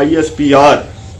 ISPR,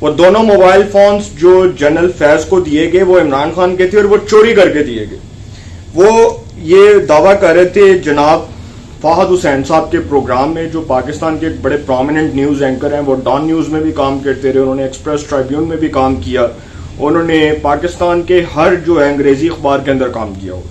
وہ دونوں mobile phones جو جنرل فیض کو دیے گئے وہ عمران خان کے تھے اور وہ چوری کر کے دیے گئے. وہ یہ دعویٰ کر رہے تھے جناب فہد حسین صاحب کے پروگرام میں, جو پاکستان کے ایک بڑے پرومیننٹ نیوز اینکر ہیں. وہ ڈان نیوز میں بھی کام کرتے رہے, انہوں نے ایکسپریس ٹرائبیون میں بھی کام کیا, انہوں نے پاکستان کے ہر جو ہے انگریزی اخبار کے اندر کام کیا ہوا,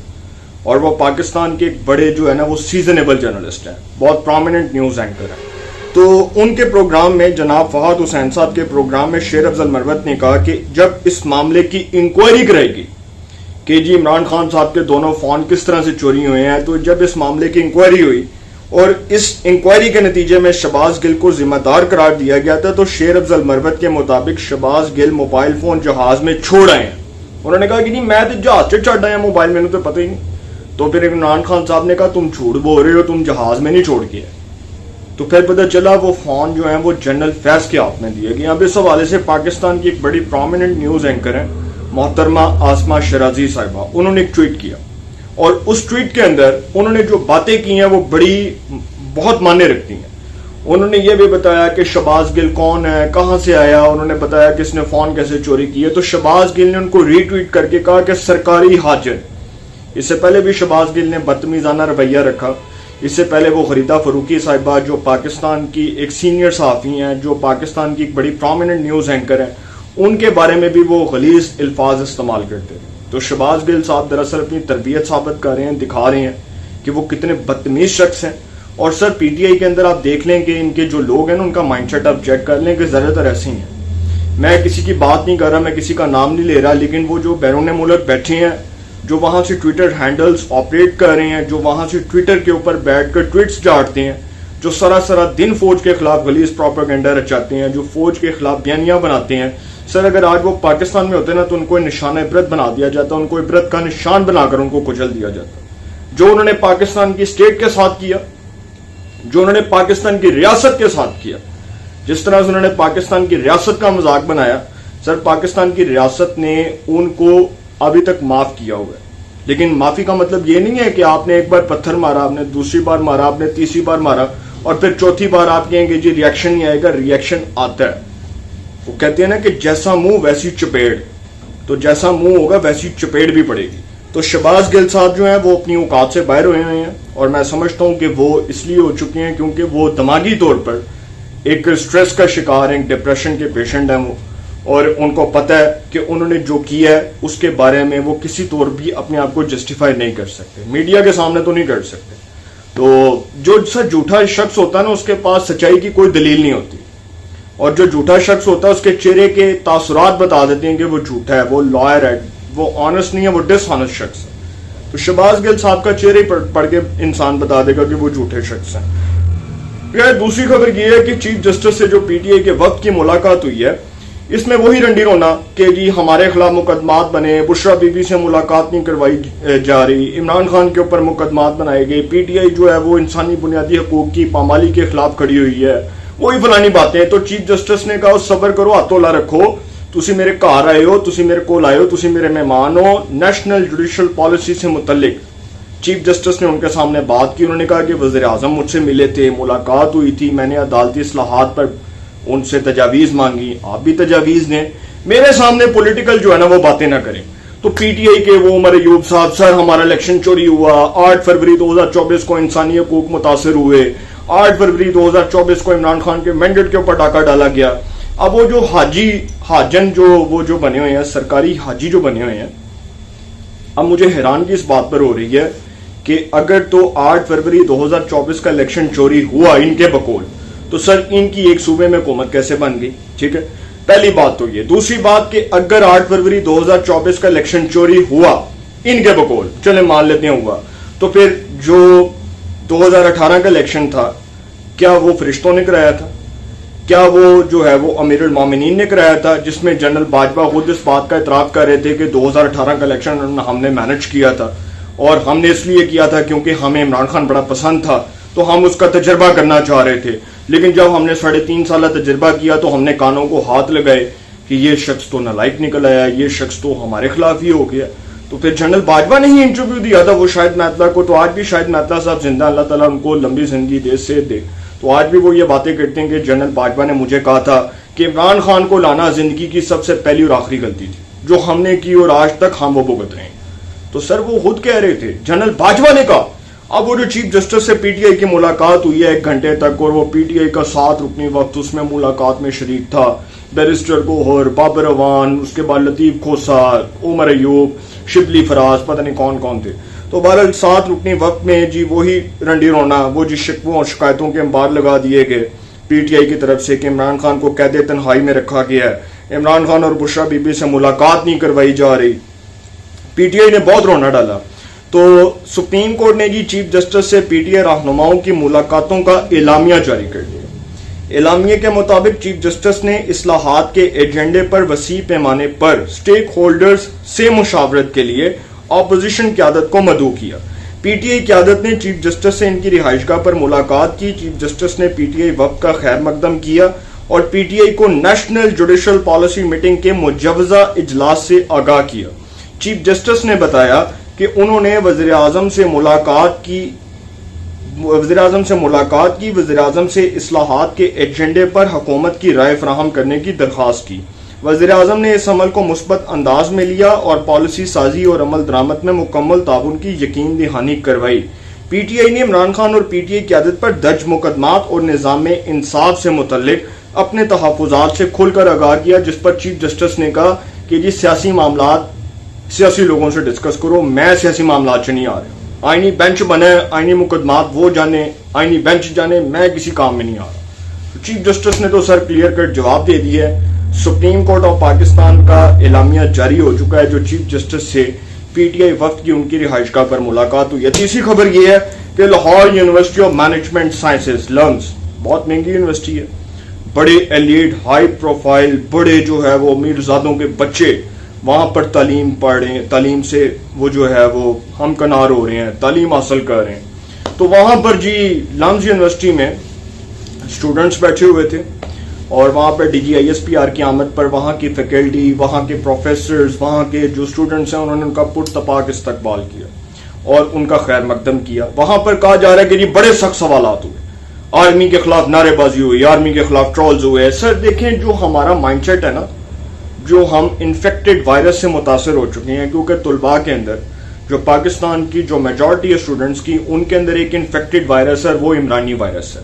اور وہ پاکستان کے ایک بڑے جو ہے نا وہ سیزنیبل جرنلسٹ ہیں, بہت پرومیننٹ نیوز اینکر ہیں. تو ان کے پروگرام میں جناب فہد حسین صاحب کے پروگرام میں شیر افضل مروت نے کہا کہ جب اس معاملے کی انکوائری کرائی گئی کہ جی عمران خان صاحب کے دونوں فون کس طرح سے چوری ہوئے ہیں, تو جب اس معاملے کی انکوائری ہوئی اور اس انکوائری کے نتیجے میں شہباز گل کو ذمہ دار قرار دیا گیا تھا, تو شیر افضل مروت کے مطابق شہباز گل موبائل فون جہاز میں چھوڑ آئے ہیں. انہوں نے کہا کہ نہیں میں تو جہاز سے چڑھ آیا, موبائل میں تو پتہ ہی نہیں. تو پھر عمران خان صاحب نے کہا تم جھوٹ بول رہے ہو, تم جہاز میں نہیں چھوڑ کے آئے. تو پھر پتہ چلا وہ فون جو ہیں وہ جنرل فیض کے ہاتھ میں دیے گئے. اب اس حوالے سے پاکستان کی ایک بڑی پرومیننٹ نیوز اینکر ہیں محترمہ آسمہ شرازی صاحبہ, انہوں نے ایک ٹویٹ کیا, اور اس ٹویٹ کے اندر انہوں نے جو باتیں کی ہیں وہ بہت معنی رکھتی ہیں. انہوں نے یہ بھی بتایا کہ شہباز گل کون ہے, کہاں سے آیا, انہوں نے بتایا کہ اس نے فون کیسے چوری کی ہے. تو شہباز گل نے ان کو ری ٹویٹ کر کے کہا کہ سرکاری حاجن. اس سے پہلے بھی شہباز گل نے بدتمیزانہ رویہ رکھا. اس سے پہلے وہ غریدہ فروقی صاحبہ جو پاکستان کی ایک سینئر صحافی ہیں, جو پاکستان کی ایک بڑی پرومیننٹ نیوز اینکر ہیں, ان کے بارے میں بھی وہ غلیظ الفاظ استعمال کرتے ہیں. تو شہباز گل صاحب دراصل اپنی تربیت ثابت کر رہے ہیں, دکھا رہے ہیں کہ وہ کتنے بدتمیز شخص ہیں. اور سر پی ٹی آئی کے اندر آپ دیکھ لیں کہ ان کے جو لوگ ہیں نا ان کا مائنڈ سیٹ آپ چیک کر لیں کہ زیادہ تر ایسے ہی ہیں. میں کسی کی بات نہیں کر رہا, میں کسی کا نام نہیں لے رہا, لیکن وہ جو بیرون ملک بیٹھے ہیں, جو وہاں سے ٹویٹر ہینڈلز آپریٹ کر رہے ہیں, جو وہاں سے ٹویٹر کے اوپر بیٹھ کر ٹویٹس جاڑتے ہیں, جو سراسرا دن فوج کے خلاف غلیظ پروپیگنڈا رچاتے ہیں, جو فوج کے خلاف بیانیاں بناتے ہیں. سر اگر آج وہ پاکستان میں ہوتے نا تو ان کو نشان عبرت بنا دیا جاتا, ان کو عبرت کا نشان بنا کر ان کو کچل دیا جاتا. جو انہوں نے پاکستان کی اسٹیٹ کے ساتھ کیا, جو انہوں نے پاکستان کی ریاست کے ساتھ کیا, جس طرح سے انہوں نے پاکستان کی ریاست کا مذاق بنایا, سر پاکستان کی ریاست نے ان کو ابھی تک معاف کیا ہوا ہے. لیکن معافی کا مطلب یہ نہیں ہے کہ آپ نے ایک بار پتھر مارا, آپ نے دوسری بار مارا, آپ نے تیسری بار مارا, اور پھر چوتھی بار آپ کہیں گے جی ریئیکشن نہیں آئے گا. ریئیکشن آتا ہے. وہ کہتے ہیں نا کہ جیسا منہ ویسی چپیڑ, تو جیسا منہ ہوگا ویسی چپیڑ بھی پڑے گی. تو شہباز گل صاحب جو ہیں وہ اپنی اوقات سے باہر ہوئے ہیں, اور میں سمجھتا ہوں کہ وہ اس لیے ہو چکے ہیں کیونکہ وہ دماغی طور پر ایک سٹریس کا شکار ہیں, ایک ڈپریشن کے پیشنٹ ہیں وہ, اور ان کو پتہ ہے کہ انہوں نے جو کیا ہے اس کے بارے میں وہ کسی طور بھی اپنے آپ کو جسٹیفائی نہیں کر سکتے, میڈیا کے سامنے تو نہیں کر سکتے. تو جو سر جھوٹا شخص ہوتا ہے نا اس کے پاس سچائی کی کوئی دلیل نہیں ہوتی, اور جو جھوٹا شخص ہوتا ہے اس کے چہرے کے تاثرات بتا دیتے ہیں کہ وہ جھوٹا ہے, وہ لائر ہے, وہ آنےسٹ نہیں ہے, وہ ڈس آنےسٹ شخص ہے. تو شہباز گل صاحب کا چہرے پڑھ کے انسان بتا دے گا کہ وہ جھوٹے شخص ہیں. دوسری خبر یہ ہے کہ چیف جسٹس سے جو پی ٹی آئی کے وقت کی ملاقات ہوئی ہے, اس میں وہی رنڈی رونا کہ جی ہمارے خلاف مقدمات بنے, بشرا بی بی سے ملاقات نہیں کروائی جا رہی, عمران خان کے اوپر مقدمات بنائے گئے, پی ٹی آئی جو ہے وہ انسانی بنیادی حقوق کی پامالی کے خلاف کھڑی ہوئی ہے, وہی فلانی باتیں. تو چیف جسٹس نے کہا صبر کرو, ہاتھوں رکھو, تسی میرے گھر آئے ہو, تسی میرے کول آئے ہو, تسی میرے مہمان ہو. نیشنل جوڈیشل پالیسی سے متعلق چیف جسٹس نے ان کے سامنے بات کی. انہوں نے کہا کہ وزیر اعظم مجھ سے ملے تھے, ملاقات ہوئی تھی, میں نے عدالتی اصلاحات پر ان سے تجاویز مانگی, آپ بھی تجاویز دیں, میرے سامنے پولیٹیکل جو ہے نا وہ باتیں نہ کریں. تو پی ٹی آئی کے وہ عمر ایوب صاحب, سر ہمارا الیکشن چوری ہوا, 8 فروری 2024 کو انسانی حقوق متاثر ہوئے, 8 فروری 2024 کو عمران خان کے مینڈیٹ کے اوپر ڈاکہ ڈالا گیا. اب وہ جو حاجن جو بنے ہوئے ہیں, سرکاری حاجی جو بنے ہوئے ہیں, اب مجھے حیرانگی اس بات پر ہو رہی ہے کہ اگر تو 8 فروری 2024 کا الیکشن چوری ہوا ان کے بقول, تو سر ان کی ایک صوبے میں حکومت کیسے بن گئی؟ ٹھیک ہے, پہلی بات تو یہ. دوسری بات کہ اگر 8 فروری 2024 کا الیکشن چوری ہوا ان کے بقول, چلے مان لیتے ہیں ہوا, تو پھر جو 2018 کا الیکشن تھا کیا وہ فرشتوں نے کرایا تھا؟ کیا وہ جو ہے وہ امیر المومنین نے کرایا تھا, جس میں جنرل باجوہ خود اس بات کا اعتراف کر رہے تھے کہ 2018 کا الیکشن ہم نے مینج کیا تھا, اور ہم نے اس لیے کیا تھا کیونکہ ہمیں عمران خان بڑا پسند تھا, تو ہم اس کا تجربہ کرنا چاہ رہے تھے. لیکن جب ہم نے 3.5 سالہ تجربہ کیا تو ہم نے کانوں کو ہاتھ لگائے کہ یہ شخص تو نالائق نکل آیا, یہ شخص تو ہمارے خلاف ہی ہو گیا. تو پھر جنرل باجوہ نے ہی انٹرویو دیا تھا, وہ شاہد میتلا کو, تو آج بھی شاہد میتلا صاحب زندہ, اللہ تعالیٰ ان کو لمبی زندگی دے, صحت دے, تو آج بھی وہ یہ باتیں کرتے ہیں کہ جنرل باجوہ نے مجھے کہا تھا کہ عمران خان کو لانا زندگی کی سب سے پہلی اور آخری غلطی تھی جو ہم نے کی اور آج تک ہم وہ بھگت رہے ہیں. تو سر وہ خود کہہ رہے تھے, جنرل باجوہ نے کہا. اب وہ جو چیف جسٹس سے پی ٹی آئی کی ملاقات ہوئی ہے 1 گھنٹے تک, اور وہ پی ٹی آئی کا 7 رکنی وقت اس میں ملاقات میں شریک تھا بیرسٹر گوہر, بابر اعوان, اس کے بعد لطیف کھوسا, عمر ایوب, شبلی فراز, پتہ نہیں کون کون تھے. تو بہرحال 7 رکنی وقت میں جی وہی رنڈی رونا, وہ جی شکووں اور شکایتوں کے انبار لگا دیے گئے پی ٹی آئی کی طرف سے کہ عمران خان کو قید تنہائی میں رکھا گیا ہے, عمران خان اور بشرا بی بی سے ملاقات نہیں کروائی جا رہی. پی ٹی آئی نے بہت رونا ڈالا. تو سپریم کورٹ نے جی چیف جسٹس سے پی ٹی آئی رہنماؤں کی ملاقاتوں کا اعلامیہ جاری کر دیا. اعلامیے کے مطابق چیف جسٹس نے اصلاحات کے ایجنڈے پر وسیع پیمانے پر سٹیک ہولڈرز سے مشاورت کے لیے اپوزیشن قیادت کو مدعو کیا. پی ٹی آئی قیادت نے چیف جسٹس سے ان کی رہائش گاہ پر ملاقات کی. چیف جسٹس نے پی ٹی آئی وفد کا خیر مقدم کیا اور پی ٹی آئی کو نیشنل جوڈیشل پالیسی میٹنگ کے مجوزہ اجلاس سے آگاہ کیا. چیف جسٹس نے بتایا کہ انہوں نے وزیر اعظم سے ملاقات کی, وزیر اعظم سے اصلاحات کے ایجنڈے پر حکومت کی رائے فراہم کرنے کی درخواست کی. وزیر اعظم نے اس عمل کو مثبت انداز میں لیا اور پالیسی سازی اور عمل درآمد میں مکمل تعاون کی یقین دہانی کروائی. پی ٹی آئی نے عمران خان اور پی ٹی آئی قیادت پر درج مقدمات اور نظام انصاف سے متعلق اپنے تحفظات سے کھل کر آگاہ کیا, جس پر چیف جسٹس نے کہا کہ جی سیاسی معاملات سیاسی لوگوں سے ڈسکس کرو, میں سیاسی معاملات سے نہیں آ رہا. آئینی بینچ بنے, آئینی مقدمات وہ جانے, آئینی بینچ جانے, میں کسی کام میں نہیں آ رہا. چیف جسٹس نے تو سر کلیئر کٹ جواب دے دیا ہے. سپریم کورٹ آف پاکستان کا اعلامیہ جاری ہو چکا ہے جو چیف جسٹس سے پی ٹی آئی وفد کی ان کی رہائش گاہ پر ملاقات ہوئی ہے. تیسری خبر یہ ہے کہ Lahore university of management sciences LUMS بہت مہنگی یونیورسٹی ہے, بڑے ایلیٹ ہائی پروفائل بڑے جو ہے وہ میرزادوں کے بچے وہاں پر تعلیم پڑھ رہے ہیں, تعلیم سے وہ جو ہے وہ ہم کنار ہو رہے ہیں, تعلیم حاصل کر رہے ہیں. تو وہاں پر جی لمز یونیورسٹی میں اسٹوڈنٹس بیٹھے ہوئے تھے اور وہاں پر D G I S P R کی آمد پر وہاں کی فیکلٹی, وہاں کے پروفیسرز, وہاں کے جو اسٹوڈنٹس ہیں انہوں نے ان کا پرتپاک استقبال کیا اور ان کا خیر مقدم کیا. وہاں پر کہا جا رہا ہے کہ جی بڑے سخت سوالات ہوئے, آرمی کے خلاف نعرے بازی ہوئی, آرمی کے خلاف ٹرولز ہوئے. سر دیکھیں جو ہمارا مائنڈ سیٹ ہے نا, جو ہم انفیکٹڈ وائرس سے متاثر ہو چکے ہیں, کیونکہ طلباء کے اندر جو پاکستان کی جو میجورٹی ہے اسٹوڈنٹس کی, ان کے اندر ایک انفیکٹڈ وائرس ہے, وہ عمرانی وائرس ہے.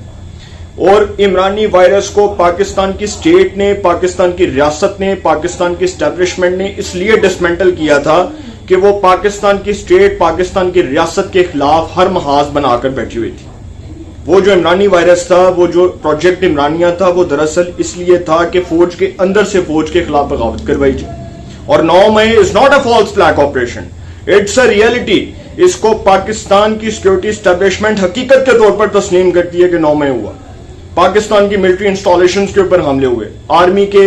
اور عمرانی وائرس کو پاکستان کی اسٹیٹ نے, پاکستان کی ریاست نے, پاکستان کی اسٹیبلشمنٹ نے اس لیے ڈسمنٹل کیا تھا کہ وہ پاکستان کی اسٹیٹ, پاکستان کی ریاست کے خلاف ہر محاذ بنا کر بیٹھی ہوئی تھی. وہ جو عمرانی وائرس تھا, وہ جو پروجیکٹ عمرانیہ تھا, وہ دراصل اس لیے تھا کہ فوج کے اندر سے فوج کے خلاف بغاوت کروائی جائے. اور 9 May is not a false flag operation, it's a reality. اس کو پاکستان کی سیکورٹی اسٹیبلشمنٹ حقیقت کے طور پر تسلیم کرتی ہے کہ 9 مئی ہوا. پاکستان کی ملٹری انسٹالیشنز کے اوپر حملے ہوئے, آرمی کے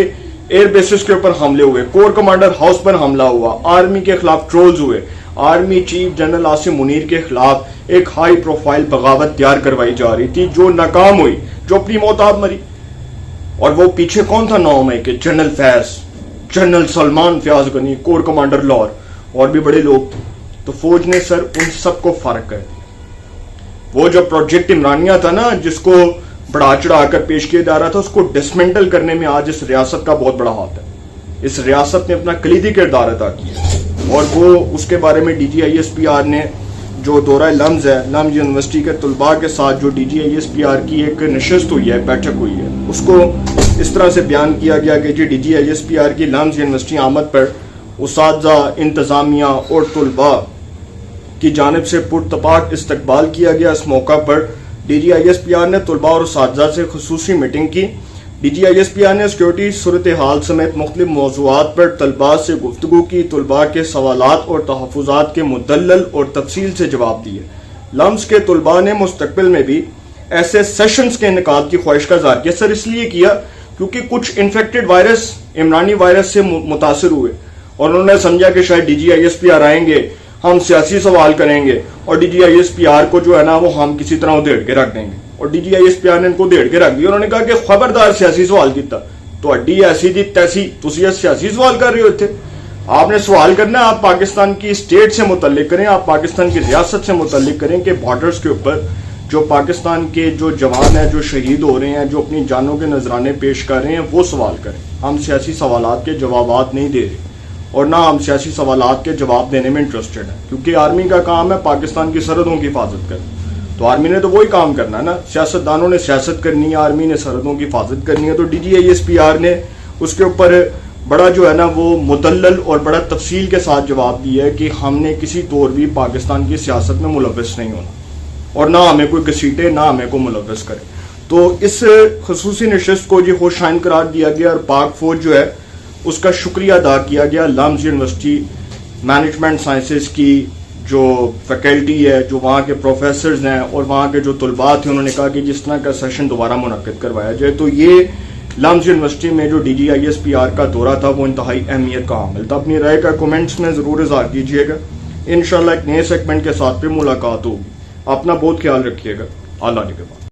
ایئر بیسز کے اوپر حملے ہوئے, کور کمانڈر ہاؤس پر حملہ ہوا, آرمی کے خلاف ٹرولز ہوئے, army chief general Asim Munir کے خلاف ایک ہائی پروفائل بغاوت تیار کروائی جا رہی تھی جو ناکام ہوئی, جو اپنی موت آپ مری. اور وہ پیچھے کون تھا 9 مئی کے؟ جنرل فیض, جنرل سلمان فیاض غنی, کور کمانڈر لاہور, اور بھی بڑے لوگ تھے. تو فوج نے سر ان سب کو فارغ کر دیا. وہ جو پروجیکٹ عمرانیہ تھا نا, جس کو بڑھا چڑھا کر پیش کیا جا رہا تھا, اس کو ڈسمنٹل کرنے میں آج اس ریاست کا بہت بڑا ہاتھ ہے. اس ریاست نے اپنا کلیدی کردار ادا کیا اور وہ اس کے بارے میں D G I S P R نے جو دورہ لمز ہے, لمز یونیورسٹی کے طلباء کے ساتھ جو D G I S P R کی ایک نشست ہوئی ہے, بیٹھک ہوئی ہے, اس کو اس طرح سے بیان کیا گیا کہ جی D G I S P R کی لمز یونیورسٹی آمد پر اساتذہ, انتظامیہ اور طلباء کی جانب سے پرتپاک استقبال کیا گیا. اس موقع پر D G I S P R نے طلباء اور اساتذہ سے خصوصی میٹنگ کی. D G I S P R نے سیکورٹی صورتحال سمیت مختلف موضوعات پر طلباء سے گفتگو کی. طلباء کے سوالات اور تحفظات کے مدلل اور تفصیل سے جواب دیے. لمز کے طلباء نے مستقبل میں بھی ایسے سیشنز کے انعقاد کی خواہش کا اظہار کیا. سر اس لیے کیا کیونکہ کچھ انفیکٹڈ وائرس عمرانی وائرس سے متاثر ہوئے اور انہوں نے سمجھا کہ شاید D G I S P R آئیں گے, ہم سیاسی سوال کریں گے اور D G I S P R کو جو ہے نا وہ ہم کسی طرح ادھیڑ کے رکھ دیں گے. اور D G I S P R نے ان کو ادھیڑ کے رکھ دیا. انہوں نے کہا کہ خبردار سیاسی سوال کیتا تو اڈی ایسی دی تیسی, تسی سیاسی سوال کر رہے ہوتے. آپ نے سوال کرنا ہے, آپ پاکستان کی اسٹیٹ سے متعلق کریں, آپ پاکستان کی ریاست سے متعلق کریں کہ بارڈرز کے اوپر جو پاکستان کے جو جوان ہیں جو شہید ہو رہے ہیں, جو اپنی جانوں کے نذرانے پیش کر رہے ہیں, وہ سوال کریں. ہم سیاسی سوالات کے جوابات نہیں دے رہے اور نہ ہم سیاسی سوالات کے جواب دینے میں انٹرسٹڈ ہیں, کیونکہ آرمی کا کام ہے پاکستان کی سرحدوں کی حفاظت کرنا. تو آرمی نے تو وہی کام کرنا ہے نا, سیاستدانوں نے سیاست کرنی ہے, آرمی نے سرحدوں کی حفاظت کرنی ہے. تو DGISPR نے اس کے اوپر بڑا جو ہے نا وہ مدلل اور بڑا تفصیل کے ساتھ جواب دیا ہے کہ ہم نے کسی طور بھی پاکستان کی سیاست میں ملوث نہیں ہونا اور نہ ہمیں کوئی گھسیٹے نہ ہمیں کوئی ملوث کرے. تو اس خصوصی نشست کو جی خوشائن قرار دیا گیا اور پاک فوج جو ہے اس کا شکریہ ادا کیا گیا. لمز یونیورسٹی مینجمنٹ سائنسز کی جو فیکلٹی ہے, جو وہاں کے پروفیسرز ہیں اور وہاں کے جو طلباء تھے, انہوں نے کہا کہ جس طرح کا سیشن دوبارہ منعقد کروایا جائے. تو یہ لمز یونیورسٹی میں جو DGISPR کا دورہ تھا وہ انتہائی اہمیت کا حامل تھا. اپنی رائے کا کومنٹس میں ضرور اظہار کیجیے گا. انشاءاللہ ایک نئے سیگمنٹ کے ساتھ پھر ملاقات ہوگی. اپنا بہت خیال رکھیے گا. اللہ نگہبان.